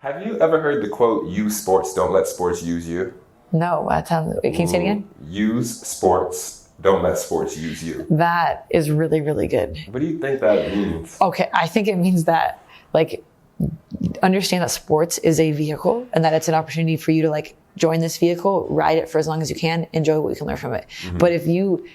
Have you ever heard the quote, use sports, don't let sports use you? No, can you say it again? Use sports, don't let sports use you. That is really, really good. What do you think that means? Okay, I think it means that, like, understand that sports is a vehicle and that it's an opportunity for you to, like, join this vehicle, ride it for as long as you can, enjoy what you can learn from it. Mm-hmm. But if you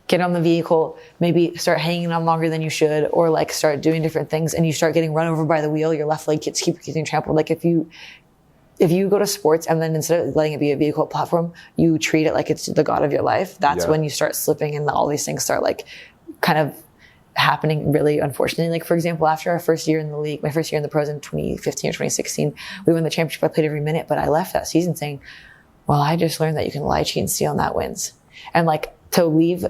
get on the vehicle, maybe start hanging on longer than you should, or like start doing different things and you start getting run over by the wheel, your left leg keeps getting trampled. Like if you go to sports and then instead of letting it be a vehicle platform, you treat it like it's the god of your life, that's when you start slipping and all these things start like kind of happening really unfortunately. Like for example, after our first year in the league, my first year in the pros in 2015 or 2016, we won the championship. I played every minute, but I left that season saying, well, I just learned that you can lie, cheat, and steal and that wins. And like to leave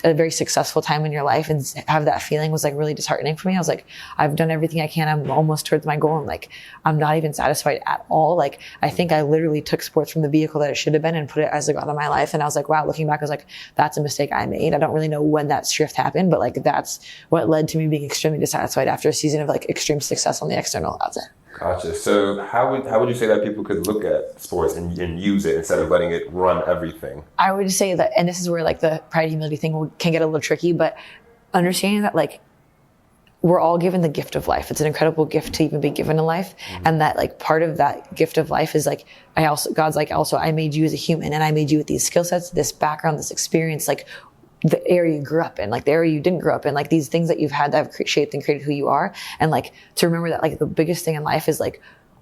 a very successful time in your life and have that feeling was like really disheartening for me. I was like, I've done everything I can. I'm almost towards my goal. And like, I'm not even satisfied at all. Like, I think I literally took sports from the vehicle that it should have been and put it as the god of my life. And I was like, wow, looking back, I was like, that's a mistake I made. I don't really know when that shift happened, but like, that's what led to me being extremely dissatisfied after a season of like extreme success on the external outset. Gotcha. So how would you say that people could look at sports and use it instead of letting it run everything? I would say that, and this is where like the pride humility thing can get a little tricky, but understanding that like we're all given the gift of life. It's an incredible gift to even be given a life. Mm-hmm. And that like part of that gift of life is like, God's like, also, I made you as a human and I made you with these skill sets, this background, this experience, like the area you grew up in, like the area you didn't grow up in, like these things that you've had that have shaped and created who you are. And like to remember that like the biggest thing in life is like,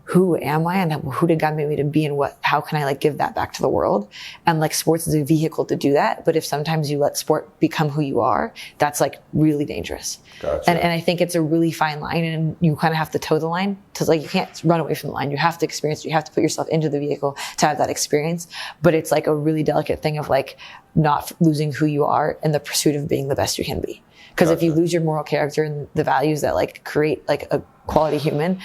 who am I and who did God make me to be and how can I like give that back to the world? And like sports is a vehicle to do that. But if sometimes you let sport become who you are, that's like really dangerous. Gotcha. And I think it's a really fine line and you kind of have to toe the line because like you can't run away from the line. You have to experience it. You have to put yourself into the vehicle to have that experience. But it's like a really delicate thing of like not losing who you are in the pursuit of being the best you can be. Because if you lose your moral character and the values that like create like a quality human,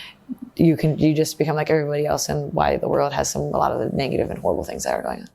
you just become like everybody else and why the world has a lot of the negative and horrible things that are going on.